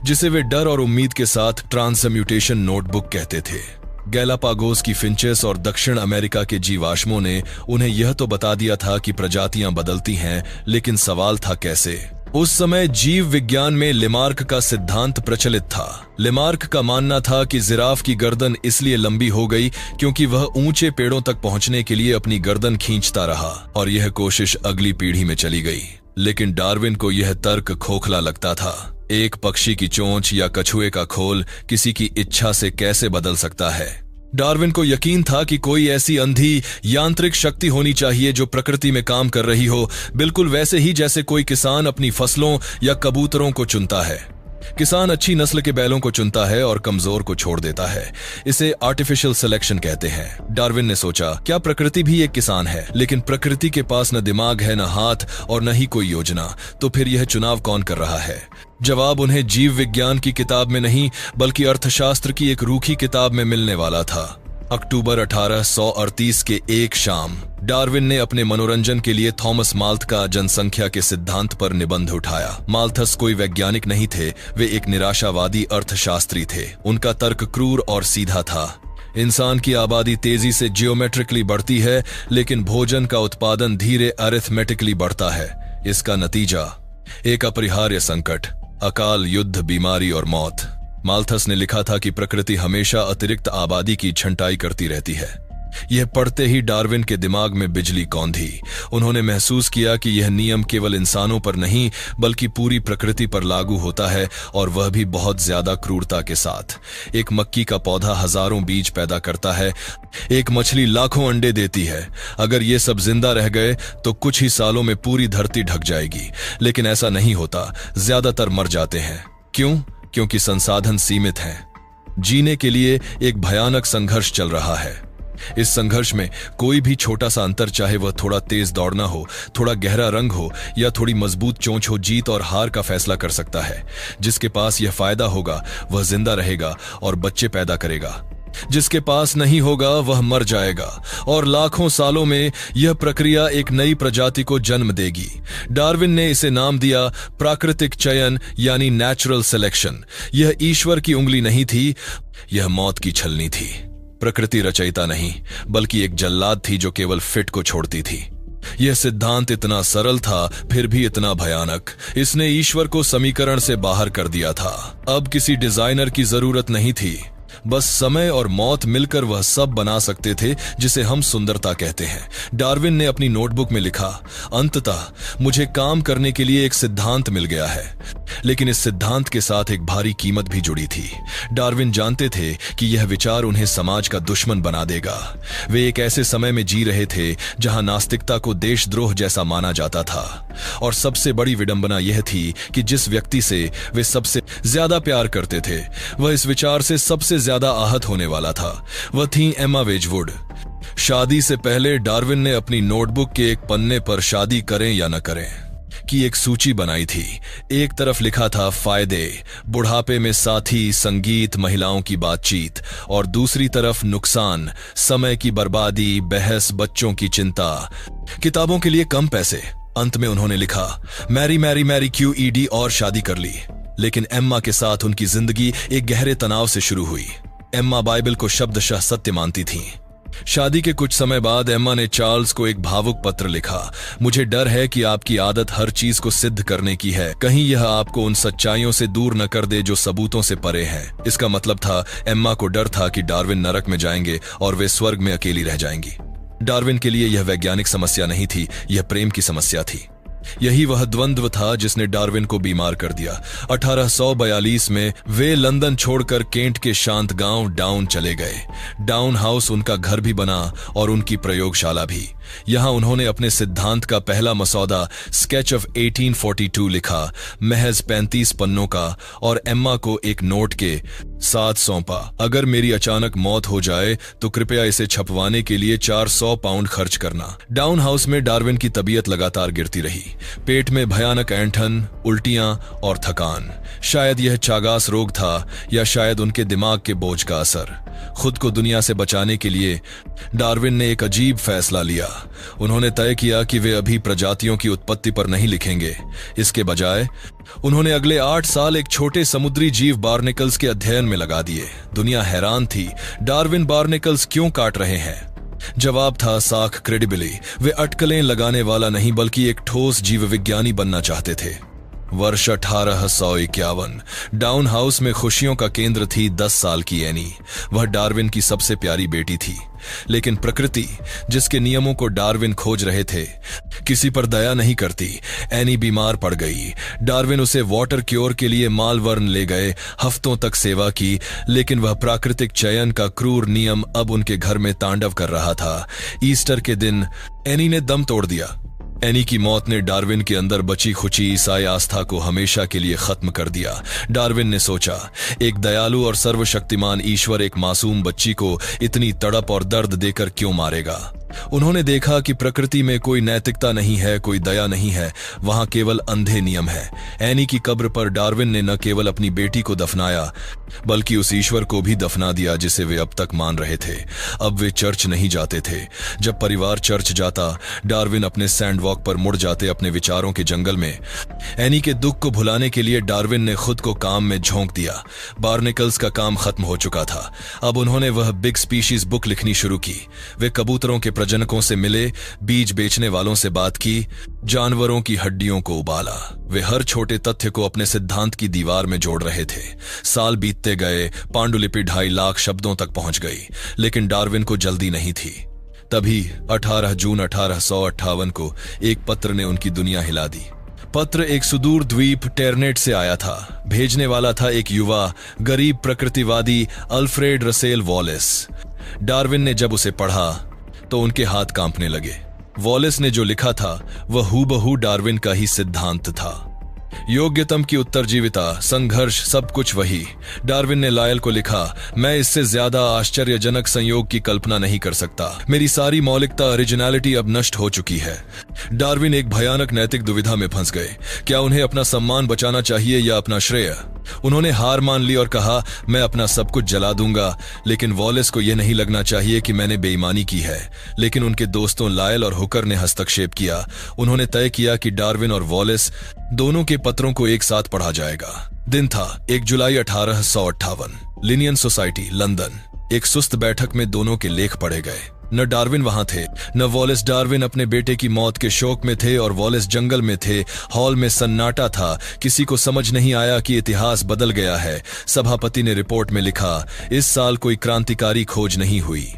जिसे वे डर और उम्मीद के साथ ट्रांसम्यूटेशन नोटबुक कहते थे। गैलापागोस की फिंचेस और दक्षिण अमेरिका के जीवाश्मों ने उन्हें यह तो बता दिया था कि प्रजातियां बदलती हैं, लेकिन सवाल था कैसे। उस समय जीव विज्ञान में लेमार्क का सिद्धांत प्रचलित था। लेमार्क का मानना था कि जिराफ की गर्दन इसलिए लंबी हो गई क्योंकि वह ऊंचे पेड़ों तक पहुंचने के लिए अपनी गर्दन खींचता रहा, और यह कोशिश अगली पीढ़ी में चली गई। लेकिन डार्विन को यह तर्क खोखला लगता था। एक पक्षी की चोंच या कछुए का खोल किसी की इच्छा से कैसे बदल सकता है? डार्विन को यकीन था कि कोई ऐसी अंधी यांत्रिक शक्ति होनी चाहिए जो प्रकृति में काम कर रही हो, बिल्कुल वैसे ही जैसे कोई किसान अपनी फसलों या कबूतरों को चुनता है। किसान अच्छी नस्ल के बैलों को चुनता है और कमजोर को छोड़ देता है। इसे आर्टिफिशियल सिलेक्शन कहते हैं। डार्विन ने सोचा, क्या प्रकृति भी एक किसान है? लेकिन प्रकृति के पास न दिमाग है, न हाथ और न ही कोई योजना, तो फिर यह चुनाव कौन कर रहा है? जवाब उन्हें जीव विज्ञान की किताब में नहीं, बल्कि अर्थशास्त्र की एक रूखी किताब में मिलने वाला था। अक्टूबर 1838 के एक शाम डार्विन ने अपने मनोरंजन के लिए थॉमस माल्थ का जनसंख्या के सिद्धांत पर निबंध उठाया। माल्थस कोई वैज्ञानिक नहीं थे, वे एक निराशावादी अर्थशास्त्री थे। उनका तर्क क्रूर और सीधा था। इंसान की आबादी तेजी से जियोमेट्रिकली बढ़ती है, लेकिन भोजन का उत्पादन धीरे अरिथमेटिकली बढ़ता है। इसका नतीजा एक अपरिहार्य संकट, अकाल, युद्ध, बीमारी और मौत। माल्थस ने लिखा था कि प्रकृति हमेशा अतिरिक्त आबादी की छंटाई करती रहती है। यह पढ़ते ही डार्विन के दिमाग में बिजली कौंधी। उन्होंने महसूस किया कि यह नियम केवल इंसानों पर नहीं, बल्कि पूरी प्रकृति पर लागू होता है, और वह भी बहुत ज्यादा क्रूरता के साथ। एक मक्की का पौधा हजारों बीज पैदा करता है, एक मछली लाखों अंडे देती है। अगर ये सब जिंदा रह गए तो कुछ ही सालों में पूरी धरती ढक जाएगी, लेकिन ऐसा नहीं होता। ज्यादातर मर जाते हैं। क्यों? क्योंकि संसाधन सीमित हैं। जीने के लिए एक भयानक संघर्ष चल रहा है। इस संघर्ष में कोई भी छोटा सा अंतर, चाहे वह थोड़ा तेज दौड़ना हो, थोड़ा गहरा रंग हो या थोड़ी मजबूत चोंच हो, जीत और हार का फैसला कर सकता है। जिसके पास यह फायदा होगा वह जिंदा रहेगा और बच्चे पैदा करेगा। जिसके पास नहीं होगा वह मर जाएगा, और लाखों सालों में यह प्रक्रिया एक नई प्रजाति को जन्म देगी। डार्विन ने इसे नाम दिया प्राकृतिक चयन, यानी नेचुरल सिलेक्शन। यह ईश्वर की उंगली नहीं थी, यह मौत की छलनी थी। प्रकृति रचयिता नहीं, बल्कि एक जल्लाद थी जो केवल फिट को छोड़ती थी। यह सिद्धांत इतना सरल था, फिर भी इतना भयानक। इसने ईश्वर को समीकरण से बाहर कर दिया था। अब किसी डिजाइनर की जरूरत नहीं थी, बस समय और मौत मिलकर वह सब बना सकते थे जिसे हम सुंदरता कहते हैं। डार्विन ने अपनी नोटबुक में लिखा, अंततः मुझे काम करने के लिए एक सिद्धांत मिल गया है, लेकिन इस सिद्धांत के साथ एक भारी कीमत भी जुड़ी थी। डार्विन जानते थे कि यह विचार उन्हें समाज का दुश्मन बना देगा। वे एक ऐसे समय में जी रहे थे जहां नास्तिकता को देशद्रोह जैसा माना जाता था, और सबसे बड़ी विडंबना यह थी कि जिस व्यक्ति से वे सबसे ज्यादा प्यार करते थे, वह इस विचार से सबसे ज्यादा आहत होने वाला था। वह थी एम्मा वेजवुड। शादी से पहले डार्विन ने अपनी नोटबुक के एक पन्ने पर शादी करें या न करें की एक सूची बनाई थी। एक तरफ लिखा था फायदे, बुढ़ापे में साथी, संगीत, महिलाओं की बातचीत, और दूसरी तरफ नुकसान, समय की बर्बादी, बहस, बच्चों की चिंता, किताबों के लिए कम पैसे। अंत में उन्होंने लिखा मैरी मैरी मैरी QED और शादी कर ली। लेकिन एम्मा के साथ उनकी जिंदगी एक गहरे तनाव से शुरू हुई। एम्मा बाइबल को शब्दशः सत्य मानती थीं। शादी के कुछ समय बाद एम्मा ने चार्ल्स को एक भावुक पत्र लिखा, मुझे डर है कि आपकी आदत हर चीज को सिद्ध करने की है, कहीं यह आपको उन सच्चाइयों से दूर न कर दे जो सबूतों से परे हैं। इसका मतलब था एम्मा को डर था कि डार्विन नरक में जाएंगे और वे स्वर्ग में अकेली रह जाएंगी। डार्विन के लिए यह वैज्ञानिक समस्या नहीं थी, यह प्रेम की समस्या थी। यही वह द्वंद्व था जिसने डार्विन को बीमार कर दिया। 1842 में वे लंदन छोड़कर केंट के शांत गांव डाउन चले गए। डाउन हाउस उनका घर भी बना और उनकी प्रयोगशाला भी। यहां उन्होंने अपने सिद्धांत का पहला मसौदा स्केच ऑफ 1842 लिखा, महज 35 पन्नों का, और एम्मा को एक नोट के साथ सौंपा। अगर मेरी अचानक मौत हो जाए तो कृपया इसे छपवाने के लिए 400 पाउंड खर्च करना। डाउन हाउस में डार्विन की तबीयत लगातार गिरती रही। पेट में भयानक ऐंठन, उल्टियां और थकान। शायद यह चागास रोग था या शायद उनके दिमाग के बोझ का असर। खुद को दुनिया से बचाने के लिए डार्विन ने एक अजीब फैसला लिया। उन्होंने तय किया कि वे अभी प्रजातियों की उत्पत्ति पर नहीं लिखेंगे। इसके बजाय उन्होंने अगले 8 साल एक छोटे समुद्री जीव बार्नेकल्स के अध्ययन में लगा दिए। दुनिया हैरान थी, डार्विन बार्नेकल्स क्यों काट रहे हैं? जवाब था साख क्रेडिबली। वे अटकलें लगाने वाला नहीं बल्कि एक ठोस जीव विज्ञानी बनना चाहते थे। वर्ष 1851। डाउन हाउस में खुशियों का केंद्र थी 10 साल की एनी। वह डार्विन की सबसे प्यारी बेटी थी। लेकिन प्रकृति, जिसके नियमों को डार्विन खोज रहे थे, किसी पर दया नहीं करती। एनी बीमार पड़ गई। डार्विन उसे वाटर क्योर के लिए मालवर्न ले गए। हफ्तों तक सेवा की, लेकिन वह प्राकृतिक चयन का क्रूर नियम अब उनके घर में तांडव कर रहा था। ईस्टर के दिन एनी ने दम तोड़ दिया। एनी की मौत ने डार्विन के अंदर बची खुची ईसाई आस्था को हमेशा के लिए खत्म कर दिया। डार्विन ने सोचा, एक दयालु और सर्वशक्तिमान ईश्वर एक मासूम बच्ची को इतनी तड़प और दर्द देकर क्यों मारेगा? उन्होंने देखा कि प्रकृति में कोई नैतिकता नहीं है, कोई दया नहीं है, वहां केवल अंधे नियम है। एनी की कब्र पर डार्विन ने न केवल अपनी बेटी को दफनाया बल्कि उस ईश्वर को भी दफना दिया जिसे वे अब तक मान रहे थे। अब वे चर्च नहीं जाते थे। जब परिवार चर्च जाता, डार्विन अपने सैंडवॉक पर मुड़ जाते अपने विचारों के जंगल में। एनी के दुख को भुलाने के लिए डार्विन ने खुद को काम में झोंक दिया। बार्नेकल्स का काम खत्म हो चुका था। अब उन्होंने वह बिग स्पीशीज बुक लिखनी शुरू की। वे कबूतरों के प्रजनकों से मिले, बीज बेचने वालों से बात की, जानवरों की हड्डियों को उबाला। वे हर छोटे तथ्य को अपने सिद्धांत की दीवार में जोड़ रहे थे। साल बीतते गए, पांडुलिपि 2.5 लाख शब्दों तक पहुंच गई, लेकिन डार्विन को जल्दी नहीं थी। तभी 18 जून 1858 को एक पत्र ने उनकी दुनिया हिला दी। पत्र एक सुदूर द्वीप टेरनेट से आया था। भेजने वाला था एक युवा, गरीब प्रकृतिवादी अल्फ्रेड रसेल वॉलेस। डार्विन ने जब उसे पढ़ा तो उनके हाथ कांपने लगे। वॉलेस ने जो लिखा था वह हूबहू डार्विन का ही सिद्धांत था। योग्यतम की उत्तरजीविता, संघर्ष, सब कुछ वही। डार्विन ने लायल को लिखा, मैं इससे ज्यादा आश्चर्यजनक संयोग की कल्पना नहीं कर सकता। मेरी सारी मौलिकता, ओरिजिनलिटी अब नष्ट हो चुकी है। डार्विन एक भयानक नैतिक दुविधा में फंस गए। क्या उन्हें अपना सम्मान बचाना चाहिए या अपना श्रेय? उन्होंने हार मान ली और कहा, मैं अपना सब कुछ जला दूंगा। लेकिन वॉलेस को यह नहीं लगना चाहिए कि मैंने बेईमानी की है। लेकिन उनके दोस्तों लायल और हुकर ने हस्तक्षेप किया। उन्होंने तय किया कि डार्विन और वॉलेस दोनों के पत्रों को एक साथ पढ़ा जाएगा। दिन था 1 जुलाई 1858। Linnaean society, London. एक सुस्त बैठक में दोनों के लेख पढ़े गए। न डार्विन वहां थे, न वॉलेस। डार्विन अपने बेटे की मौत के शोक में थे और वॉलेस जंगल में थे। हॉल में सन्नाटा था। किसी को समझ नहीं आया कि इतिहास बदल गया है। सभापति ने रिपोर्ट में लिखा, इस साल कोई क्रांतिकारी खोज नहीं हुई।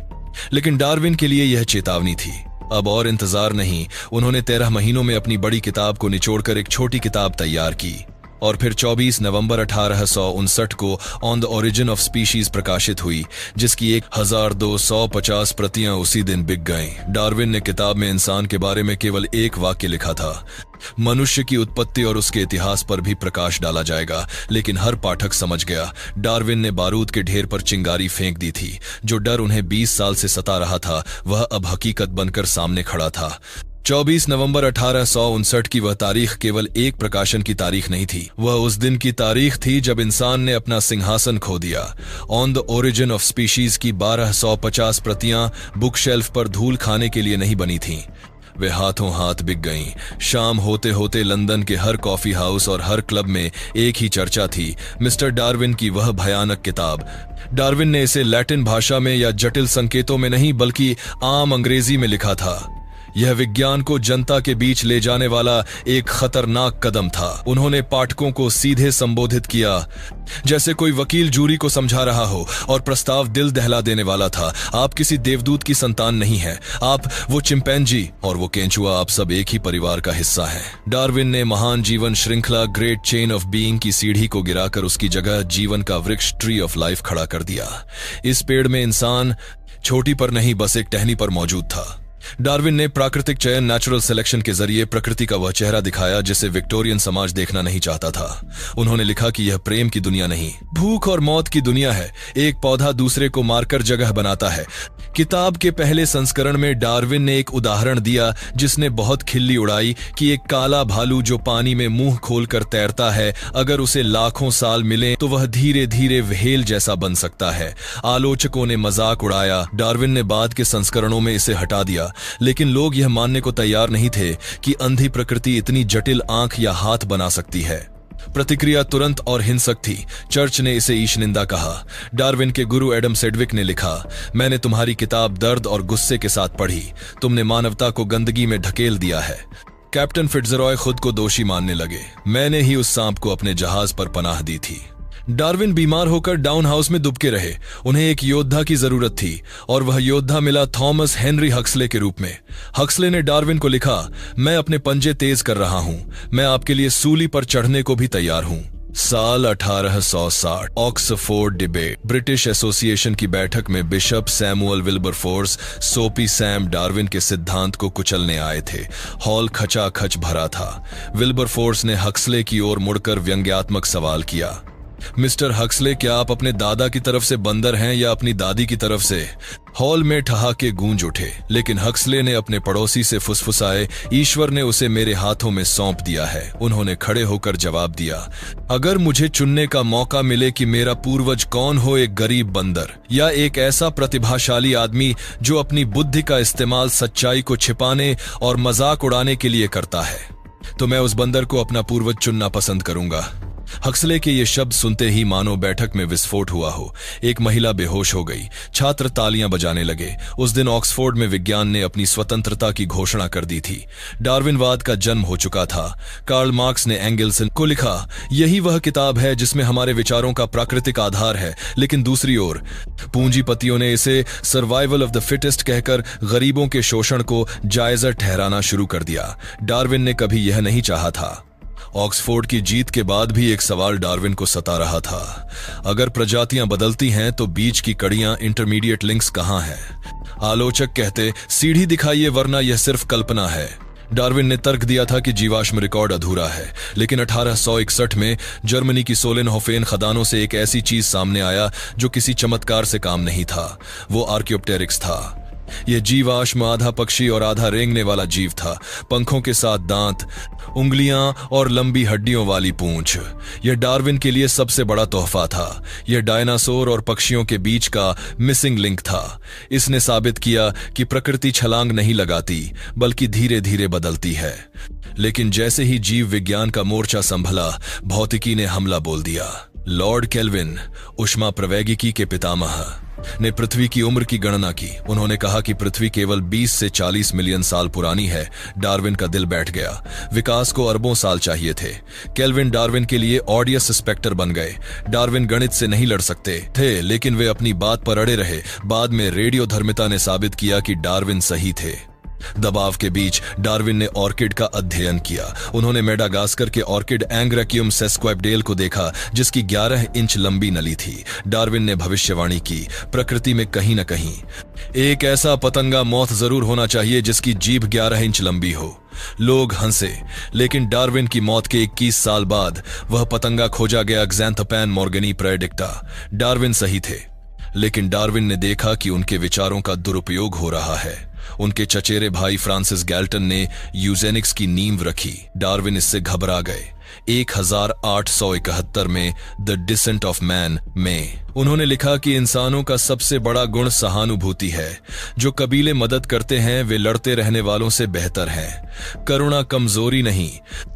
लेकिन डार्विन के लिए यह चेतावनी थी। अब और इंतजार नहीं। उन्होंने 13 महीनों में अपनी बड़ी किताब को निचोड़कर एक छोटी किताब तैयार की और फिर 24 नवंबर 1859 को on the origin of species प्रकाशित हुई, जिसकी 1250 प्रतियां उसी दिन बिक गईं। डार्विन ने किताब में इंसान के बारे में केवल एक वाक्य लिखा था, मनुष्य की उत्पत्ति और उसके इतिहास पर भी प्रकाश डाला जाएगा। लेकिन हर पाठक समझ गया, डार्विन ने बारूद के ढेर पर चिंगारी फेंक दी थी। जो डर उन्हें 20 साल से सता रहा था वह अब हकीकत बनकर सामने खड़ा था। 24 नवंबर 1859 की वह तारीख केवल एक प्रकाशन की तारीख नहीं थी, वह उस दिन की तारीख थी जब इंसान ने अपना सिंहासन खो दिया। On the origin of species की 1250 प्रतियां बुक शेल्फ पर धूल खाने के लिए नहीं बनी थीं। वे हाथों हाथ बिक गईं। शाम होते होते लंदन के हर कॉफी हाउस और हर क्लब में एक ही चर्चा थी, मिस्टर डार्विन की वह भयानक किताब। डार्विन ने इसे लैटिन भाषा में या जटिल संकेतों में नहीं बल्कि आम अंग्रेजी में लिखा था। यह विज्ञान को जनता के बीच ले जाने वाला एक खतरनाक कदम था। उन्होंने पाठकों को सीधे संबोधित किया, जैसे कोई वकील जूरी को समझा रहा हो, और प्रस्ताव दिल दहला देने वाला था। आप किसी देवदूत की संतान नहीं हैं। आप, वो चिंपैंजी और वो केंचुआ, आप सब एक ही परिवार का हिस्सा हैं। डार्विन ने महान जीवन श्रृंखला ग्रेट चेन ऑफ बीइंग की सीढ़ी को गिराकर उसकी जगह जीवन का वृक्ष ट्री ऑफ लाइफ खड़ा कर दिया। इस पेड़ में इंसान छोटी पर नहीं, बस एक टहनी पर मौजूद था। डार्विन ने प्राकृतिक चयन नेचुरल सिलेक्शन के जरिए प्रकृति का वह चेहरा दिखाया जिसे विक्टोरियन समाज देखना नहीं चाहता था। उन्होंने लिखा कि यह प्रेम की दुनिया नहीं, भूख और मौत की दुनिया है। एक पौधा दूसरे को मारकर जगह बनाता है। किताब के पहले संस्करण में डार्विन ने एक उदाहरण दिया जिसने बहुत खिल्ली उड़ाई कि एक काला भालू जो पानी में मुंह खोलकर तैरता है, अगर उसे लाखों साल मिले तो वह धीरे धीरे व्हेल जैसा बन सकता है। आलोचकों ने मजाक उड़ाया। डार्विन ने बाद के संस्करणों में इसे हटा दिया, लेकिन लोग यह मानने को तैयार नहीं थे कि अंधी प्रकृति इतनी जटिल आंख या हाथ बना सकती है। प्रतिक्रिया तुरंत और हिंसक थी। चर्च ने इसे ईशनिंदा कहा। डार्विन के गुरु एडम सेडविक ने लिखा, मैंने तुम्हारी किताब दर्द और गुस्से के साथ पढ़ी। तुमने मानवता को गंदगी में ढकेल दिया है। कैप्टन फिट्जरॉय खुद को दोषी मानने लगे। मैंने ही उस सांप को अपने जहाज पर पनाह दी थी। डार्विन बीमार होकर डाउन हाउस में दुबके रहे। उन्हें एक योद्धा की जरूरत थी और वह योद्धा मिला थॉमस हेनरी हक्सले के रूप में। हक्सले ने डार्विन को लिखा, मैं अपने पंजे तेज कर रहा हूं। मैं आपके लिए सूली पर चढ़ने को भी तैयार हूं। साल 1860 ऑक्सफोर्ड डिबेट। ब्रिटिश एसोसिएशन की बैठक में बिशप सैमुअल विल्बरफोर्स सोपी सैम डार्विन के सिद्धांत को कुचलने आए थे। हॉल खचाखच भरा था। विल्बरफोर्स ने हक्सले की ओर मुड़कर व्यंग्यात्मक सवाल किया, मिस्टर हक्सले, क्या आप अपने दादा की तरफ से बंदर हैं या अपनी दादी की तरफ से? हॉल में ठहाके गूंज उठे, लेकिन हक्सले ने अपने पड़ोसी से फुसफुसाए, ईश्वर ने उसे मेरे हाथों में सौंप दिया है। उन्होंने खड़े होकर जवाब दिया, अगर मुझे चुनने का मौका मिले कि मेरा पूर्वज कौन हो, एक गरीब बंदर या एक ऐसा प्रतिभाशाली आदमी जो अपनी बुद्धि का इस्तेमाल सच्चाई को छिपाने और मजाक उड़ाने के लिए करता है, तो मैं उस बंदर को अपना पूर्वज चुनना पसंद करूंगा। हक्सले के ये शब्द सुनते ही मानो बैठक में विस्फोट हुआ हो। एक महिला बेहोश हो गई। छात्र तालियां बजाने लगे। उस दिन ऑक्सफोर्ड में विज्ञान ने अपनी स्वतंत्रता की घोषणा कर दी थी। डार्विनवाद का जन्म हो चुका था। कार्ल मार्क्स ने एंगल्सन को लिखा, यही वह किताब है जिसमें हमारे विचारों का प्राकृतिक आधार है। लेकिन दूसरी ओर पूंजीपतियों ने इसे सर्वाइवल ऑफ द फिटेस्ट कहकर गरीबों के शोषण को जायजा ठहराना शुरू कर दिया। डार्विन ने कभी यह नहीं चाहा था। ऑक्सफोर्ड की जीत के बाद भी एक सवाल डार्विन को सता रहा था, अगर प्रजातियां बदलती हैं तो बीच की कड़ियां इंटरमीडिएट लिंक्स कहां हैं? आलोचक कहते, सीढ़ी दिखाइए वरना यह सिर्फ कल्पना है। डार्विन ने तर्क दिया था कि जीवाश्म रिकॉर्ड अधूरा है, लेकिन 1861 में जर्मनी की सोलेनहोफेन खदानों से एक ऐसी चीज सामने आया जो किसी चमत्कार से काम नहीं था। वो आर्कियोप्टेरिक्स था। यह जीवाश्म आधा पक्षी और आधा रेंगने वाला जीव था, पंखों के साथ दांत, उंगलियां और लंबी हड्डियों वाली पूंछ। यह डार्विन के लिए सबसे बड़ा तोहफा था। यह डायनासोर और पक्षियों के बीच का मिसिंग लिंक था। इसने साबित किया कि प्रकृति छलांग नहीं लगाती, बल्कि धीरे धीरे बदलती है। लेकिन जैसे ही जीव विज्ञान का मोर्चा संभला, भौतिकी ने हमला बोल दिया। लॉर्ड केल्विन, ऊष्मा प्रवैगिकी के पितामह, ने पृथ्वी की उम्र की गणना की। उन्होंने कहा कि पृथ्वी केवल 20 से 40 मिलियन साल पुरानी है। डार्विन का दिल बैठ गया। विकास को अरबों साल चाहिए थे। केल्विन डार्विन के लिए ऑडियस स्पेक्टर बन गए। डार्विन गणित से नहीं लड़ सकते थे, लेकिन वे अपनी बात पर अड़े रहे। बाद में रेडियोधर्मिता ने साबित किया कि डार्विन सही थे। दबाव के बीच डार्विन ने ऑर्किड का अध्ययन किया। उन्होंने मेडागास्कर के ऑर्किड एंग्रेक्यूम सेस्क्वेपडेल को देखा, जिसकी 11 इंच लंबी नली थी। डार्विन ने भविष्यवाणी की, प्रकृति में कहीं न कहीं एक ऐसा पतंगा मौत जरूर होना चाहिए जिसकी जीभ 11 इंच लंबी हो। लोग हंसे, लेकिन डार्विन की मौत के 21 साल बाद वह पतंगा खोजा गया, ज़ैंथोपैन मॉर्गनी प्रेडिक्टा। डार्विन सही थे, लेकिन डार्विन ने देखा कि उनके विचारों का दुरुपयोग हो रहा है। उनके चचेरे भाई फ्रांसिस गैल्टन ने यूजेनिक्स की नींव रखी। डार्विन इससे घबरा गए। 1871 में द डिसेंट ऑफ मैन में उन्होंने लिखा कि इंसानों का सबसे बड़ा गुण सहानुभूति है। जो कबीले मदद करते हैं वे लड़ते रहने वालों से बेहतर हैं। करुणा कमजोरी नहीं,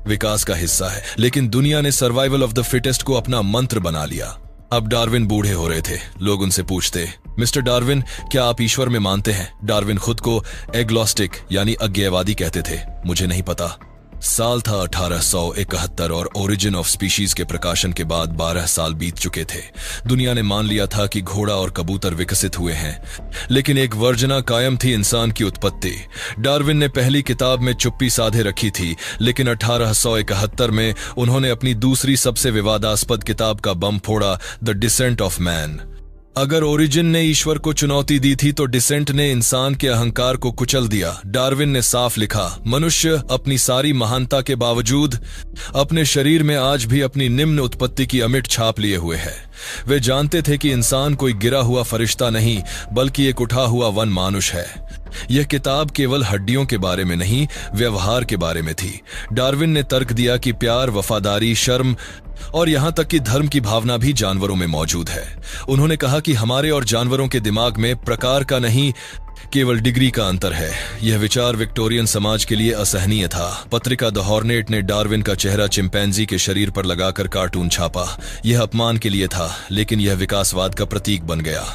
विकास का हिस्सा है। लेकिन दुनिया ने सर्वाइवल ऑफ द फिटेस्ट को अपना मंत्र बना लिया। अब डार्विन बूढ़े हो रहे थे। लोग उनसे पूछते, मिस्टर डार्विन, क्या आप ईश्वर में मानते हैं? डार्विन खुद को एग्नोस्टिक यानी अज्ञेयवादी कहते थे। मुझे नहीं पता। साल था 1871 और ओरिजिन ऑफ स्पीशीज के प्रकाशन के बाद 12 साल बीत चुके थे। दुनिया ने मान लिया था कि घोड़ा और कबूतर विकसित हुए हैं, लेकिन एक वर्जना कायम थी इंसान की उत्पत्ति। डार्विन ने पहली किताब में चुप्पी साधे रखी थी, लेकिन 1871 में उन्होंने अपनी दूसरी सबसे विवादास्पद किताब का बम फोड़ा, द डिसेंट ऑफ मैन। अगर ओरिजिन ने ईश्वर को चुनौती दी थी तो डिसेंट ने इंसान के अहंकार को कुचल दिया। डार्विन ने साफ लिखा, मनुष्य अपनी सारी महानता के बावजूद अपने शरीर में आज भी अपनी निम्न उत्पत्ति की अमिट छाप लिए हुए है। वे जानते थे कि इंसान कोई गिरा हुआ फरिश्ता नहीं, बल्कि एक उठा हुआ वन मानुष है। यह किताब केवल हड्डियों के बारे में नहीं, व्यवहार के बारे में थी। डार्विन ने तर्क दिया कि प्यार, वफादारी, शर्म और यहां तक कि धर्म की भावना भी जानवरों में मौजूद है। उन्होंने कहा कि हमारे और जानवरों के दिमाग में प्रकार का नहीं, केवल डिग्री का अंतर है। यह विचार विक्टोरियन समाज के लिए असहनीय था। पत्रिका द हॉर्नेट ने डार्विन का चेहरा चिंपैंजी के शरीर पर लगाकर कार्टून छापा। यह अपमान के लिए था, लेकिन यह विकासवाद का प्रतीक बन गया।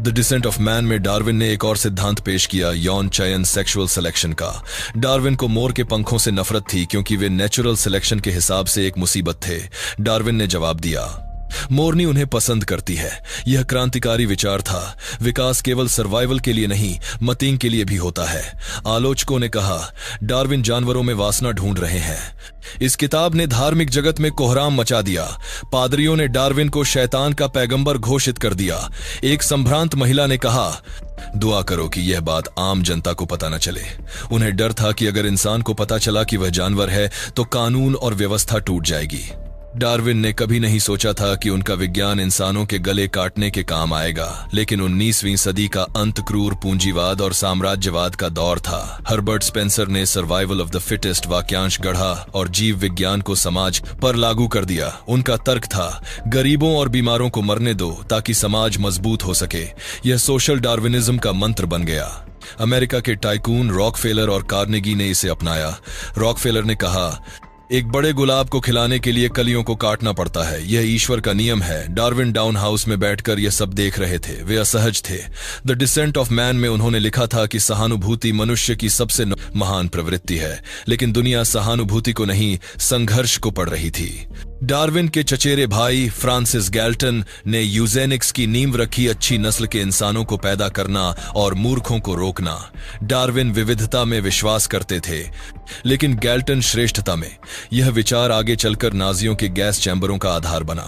द डिसेंट ऑफ मैन में डार्विन ने एक और सिद्धांत पेश किया, यौन चयन, सेक्सुअल सिलेक्शन का। डार्विन को मोर के पंखों से नफरत थी क्योंकि वे नेचुरल सिलेक्शन के हिसाब से एक मुसीबत थे। डार्विन ने जवाब दिया, मोरनी उन्हें पसंद करती है। यह क्रांतिकारी विचार था। विकास केवल सर्वाइवल के लिए नहीं, मतीन के लिए भी होता है। आलोचकों ने कहा, डार्विन जानवरों में वासना ढूंढ रहे हैं। इस किताब ने धार्मिक जगत में कोहराम मचा दिया। पादरियों ने डार्विन को शैतान का पैगंबर घोषित कर दिया। एक संभ्रांत महिला ने कहा, दुआ करो कि यह बात आम जनता को पता न चले। उन्हें डर था कि अगर इंसान को पता चला कि वह जानवर है तो कानून और व्यवस्था टूट जाएगी। डार्विन ने कभी नहीं सोचा था कि उनका विज्ञान इंसानों के गले काटने के काम आएगा, लेकिन 19वीं सदी का अंत क्रूर पूंजीवाद और साम्राज्यवाद का दौर था। हर्बर्ट स्पेंसर ने सर्वाइवल ऑफ द फिटेस्ट वाक्यांश गढ़ा और जीव विज्ञान को समाज पर लागू कर दिया। उनका तर्क था, गरीबों और बीमारों को मरने दो ताकि समाज मजबूत हो सके। यह सोशल डार्विनिज्म का मंत्र बन गया। अमेरिका के टाइकून रॉकफेलर और कार्नेगी ने इसे अपनाया। रॉकफेलर ने कहा, एक बड़े गुलाब को खिलाने के लिए कलियों को काटना पड़ता है, यह ईश्वर का नियम है। डार्विन डाउन हाउस में बैठकर यह सब देख रहे थे। वे असहज थे। द डिसेंट ऑफ मैन में उन्होंने लिखा था कि सहानुभूति मनुष्य की सबसे महान प्रवृत्ति है, लेकिन दुनिया सहानुभूति को नहीं, संघर्ष को पढ़ रही थी। डार्विन के चचेरे भाई फ्रांसिस गैल्टन ने यूजेनिक्स की नींव रखी, अच्छी नस्ल के इंसानों को पैदा करना और मूर्खों को रोकना। डार्विन विविधता में विश्वास करते थे, लेकिन गैल्टन श्रेष्ठता में। यह विचार आगे चलकर नाजियों के गैस चैम्बरों का आधार बना।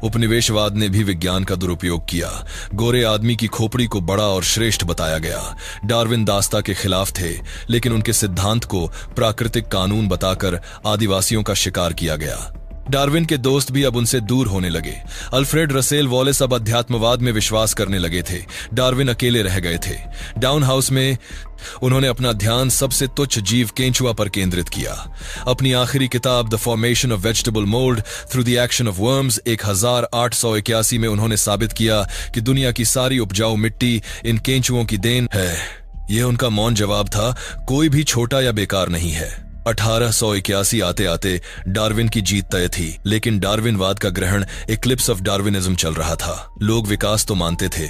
उपनिवेशवाद ने भी विज्ञान का दुरुपयोग किया। गोरे आदमी की खोपड़ी को बड़ा और श्रेष्ठ बताया गया। डार्विन दास्ता के खिलाफ थे, लेकिन उनके सिद्धांत को प्राकृतिक कानून बताकर आदिवासियों का शिकार किया गया। डार्विन के दोस्त भी अब उनसे दूर होने लगे। अल्फ्रेड रसेल वॉलेस अब अध्यात्मवाद में विश्वास करने लगे थे। डार्विन अकेले रह गए थे। डाउन हाउस में उन्होंने अपना ध्यान सबसे तुच्छ जीव केंचुआ पर केंद्रित किया। अपनी आखिरी किताब the formation of vegetable mould through the action of worms 1881 में उन्होंने साबित किया कि दुनिया की सारी उपजाऊ मिट्टी इन केंचुओं की देन है। यह उनका मौन जवाब था, कोई भी छोटा या बेकार नहीं है। 1881 आते आते डार्विन की जीत तय थी, लेकिन डार्विनवाद का ग्रहण इक्लिप्स ऑफ डार्विनिज्म चल रहा था। लोग विकास तो मानते थे,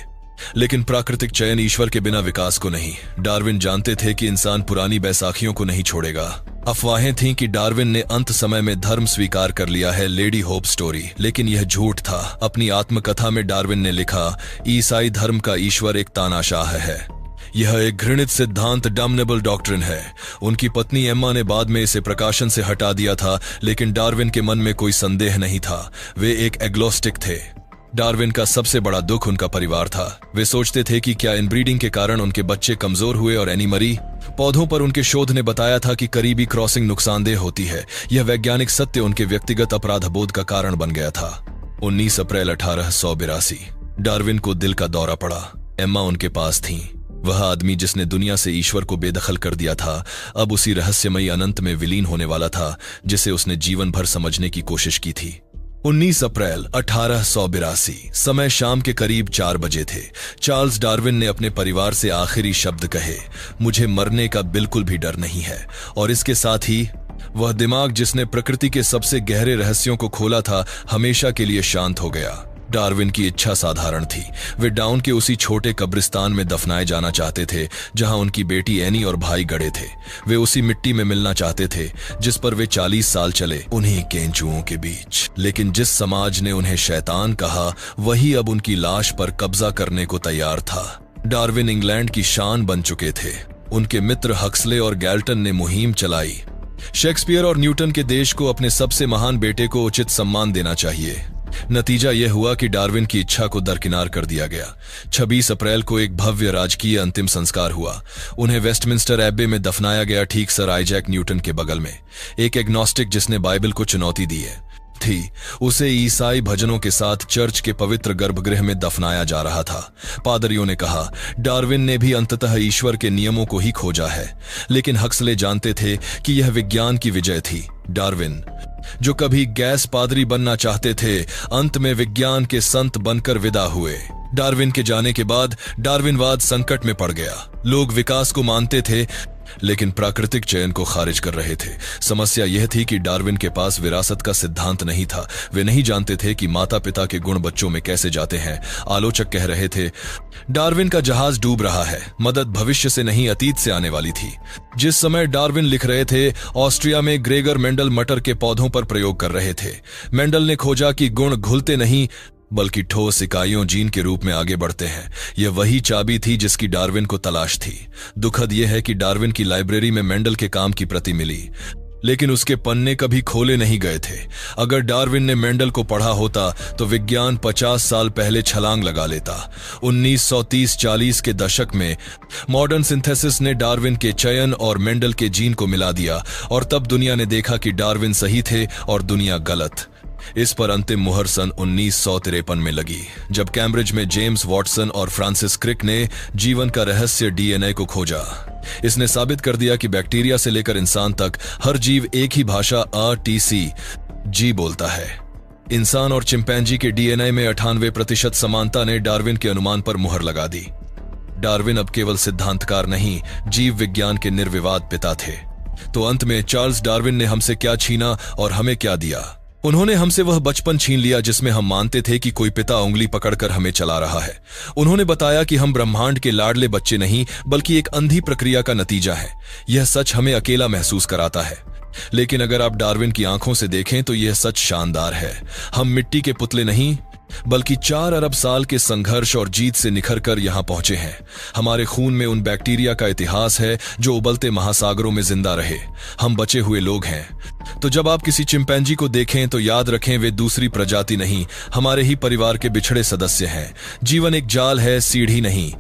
लेकिन प्राकृतिक चयन ईश्वर के बिना विकास को नहीं। डार्विन जानते थे कि इंसान पुरानी बैसाखियों को नहीं छोड़ेगा। अफवाहें थीं कि डार्विन ने अंत समय में धर्म स्वीकार कर लिया है, लेडी होप स्टोरी, लेकिन यह झूठ था। अपनी आत्मकथा में डार्विन ने लिखा, ईसाई धर्म का ईश्वर एक तानाशाह है। यह एक घृणित सिद्धांत, डम्नेबल डॉक्ट्रिन है। उनकी पत्नी एम्मा ने बाद में इसे प्रकाशन से हटा दिया था, लेकिन डार्विन के मन में कोई संदेह नहीं था। वे एक एग्नोस्टिक थे। डार्विन का सबसे बड़ा दुख उनका परिवार था। वे सोचते थे कि क्या इनब्रीडिंग के कारण उनके बच्चे कमजोर हुए और एनी मरी। पौधों पर उनके शोध ने बताया था कि करीबी क्रॉसिंग नुकसानदेह होती है। यह वैज्ञानिक सत्य उनके व्यक्तिगत अपराधबोध का कारण बन गया था। 19 अप्रैल 1882 डार्विन को दिल का दौरा पड़ा। एम्मा उनके पास थी। वह आदमी जिसने दुनिया से ईश्वर को बेदखल कर दिया था, अब उसी रहस्यमयी अनंत में विलीन होने वाला था जिसे उसने जीवन भर समझने की कोशिश की थी। 19 अप्रैल 1882 समय शाम के करीब 4 बजे थे। चार्ल्स डार्विन ने अपने परिवार से आखिरी शब्द कहे, मुझे मरने का बिल्कुल भी डर नहीं है। और इसके साथ ही वह दिमाग जिसने प्रकृति के सबसे गहरे रहस्यों को खोला था, हमेशा के लिए शांत हो गया। डार्विन की इच्छा साधारण थी। वे डाउन के उसी छोटे कब्रिस्तान में दफनाए जाना चाहते थे जहां उनकी बेटी एनी और भाई गड़े थे। वे उसी मिट्टी में मिलना चाहते थे जिस पर वे 40 साल चले, उन्हीं केंचुओं के बीच। लेकिन जिस समाज ने उन्हें शैतान कहा, वही अब उनकी लाश पर कब्जा करने को तैयार था। डार्विन इंग्लैंड की शान बन चुके थे। उनके मित्र हक्सले और गैल्टन ने मुहिम चलाई। शेक्सपियर और न्यूटन के देश को अपने सबसे महान बेटे को उचित सम्मान देना चाहिए। नतीजा यह हुआ कि डार्विन की इच्छा को दरकिनार कर दिया गया। 26 अप्रैल को एक भव्य राजकीय अंतिम संस्कार हुआ। उन्हें वेस्टमिंस्टर एब्बे में दफनाया गया, ठीक सर आइजैक न्यूटन के बगल में। एक एग्नोस्टिक जिसने बाइबल को चुनौती दी थी, उसे ईसाई भजनों के साथ चर्च के पवित्र गर्भगृह में दफनाया जा रहा था। पादरियों ने कहा, डार्विन ने भी अंततः ईश्वर के नियमों को ही खोजा है। लेकिन हक्सले जानते थे कि यह विज्ञान की विजय थी। डार्विन, जो कभी गैस पादरी बनना चाहते थे, अंत में विज्ञान के संत बनकर विदा हुए। डार्विन के जाने के बाद डार्विनवाद संकट में पड़ गया। लोग विकास को मानते थे लेकिन प्राकृतिक चयन को खारिज कर रहे थे। समस्या यह थी कि डार्विन के पास विरासत का सिद्धांत नहीं था। वे नहीं जानते थे कि माता पिता के गुण बच्चों में कैसे जाते हैं। आलोचक कह रहे थे, डार्विन का जहाज डूब रहा है, मदद भविष्य से नहीं अतीत से आने वाली थी। जिस समय डार्विन लिख रहे थे, ऑस्ट्रिया में ग्रेगर मेंडल मटर के पौधों पर प्रयोग कर रहे थे। मेंडल ने खोजा कि गुण घुलते नहीं बल्कि ठोस इकाइयों जीन के रूप में आगे बढ़ते हैं। यह वही चाबी थी जिसकी डार्विन को तलाश थी। दुखद यह है कि डार्विन की लाइब्रेरी में मेंडल के काम की प्रति मिली, लेकिन उसके पन्ने कभी खोले नहीं गए थे। अगर डार्विन ने मेंडल को पढ़ा होता तो विज्ञान 50 साल पहले छलांग लगा लेता। 1930-40 के दशक में मॉडर्न सिंथेसिस ने डार्विन के चयन और मेंडल के जीन को मिला दिया, और तब दुनिया ने देखा कि डार्विन सही थे और दुनिया गलत। इस पर अंतिम मुहर सन 1953 में लगी, जब कैम्ब्रिज में जेम्स वॉटसन और फ्रांसिस क्रिक ने जीवन का रहस्य डीएनए को खोजा। इसने साबित कर दिया कि बैक्टीरिया से लेकर इंसान तक हर जीव एक ही भाषा RTC बोलता है। इंसान और चिंपैंजी के डीएनए में 98% समानता ने डार्विन के अनुमान पर मुहर लगा दी। डार्विन अब केवल सिद्धांतकार नहीं, जीव विज्ञान के निर्विवाद पिता थे। तो अंत में चार्ल्स डार्विन ने हमसे क्या छीना और हमें क्या दिया? उन्होंने हमसे वह बचपन छीन लिया जिसमें हम मानते थे कि कोई पिता उंगली पकड़कर हमें चला रहा है। उन्होंने बताया कि हम ब्रह्मांड के लाडले बच्चे नहीं बल्कि एक अंधी प्रक्रिया का नतीजा है। यह सच हमें अकेला महसूस कराता है, लेकिन अगर आप डार्विन की आंखों से देखें तो यह सच शानदार है। हम मिट्टी के पुतले नहीं बल्कि 4 अरब साल के संघर्ष और जीत से निखर कर यहां पहुंचे हैं। हमारे खून में उन बैक्टीरिया का इतिहास है जो उबलते महासागरों में जिंदा रहे। हम बचे हुए लोग हैं। तो जब आप किसी चिंपैंजी को देखें तो याद रखें, वे दूसरी प्रजाति नहीं, हमारे ही परिवार के बिछड़े सदस्य हैं। जीवन एक जाल है, सीढ़ी नहीं।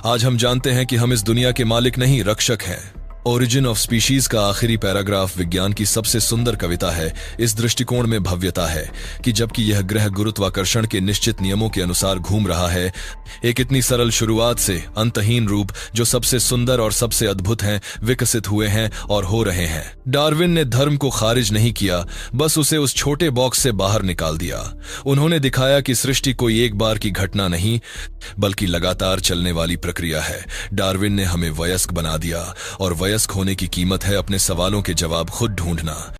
आज हम जानते हैं कि हम इस दुनिया के मालिक नहीं, रक्षक हैं। ओरिजिन ऑफ स्पीशीज का आखिरी पैराग्राफ विज्ञान की सबसे सुंदर कविता है। इस दृष्टिकोण में भव्यता है कि जबकि यह ग्रह गुरुत्वाकर्षण के निश्चित नियमों के अनुसार घूम रहा है, एक इतनी सरल शुरुआत से अंतहीन रूप जो सबसे सुंदर और सबसे अद्भुत हैं, विकसित हुए हैं और हो रहे हैं। डार्विन ने धर्म को खारिज नहीं किया, बस उसे उस छोटे बॉक्स से बाहर निकाल दिया। उन्होंने दिखाया कि सृष्टि कोई एक बार की घटना नहीं बल्कि लगातार चलने वाली प्रक्रिया है। डार्विन ने हमें वयस्क बना दिया, और वयस्क होने की कीमत है अपने सवालों के जवाब खुद ढूंढना।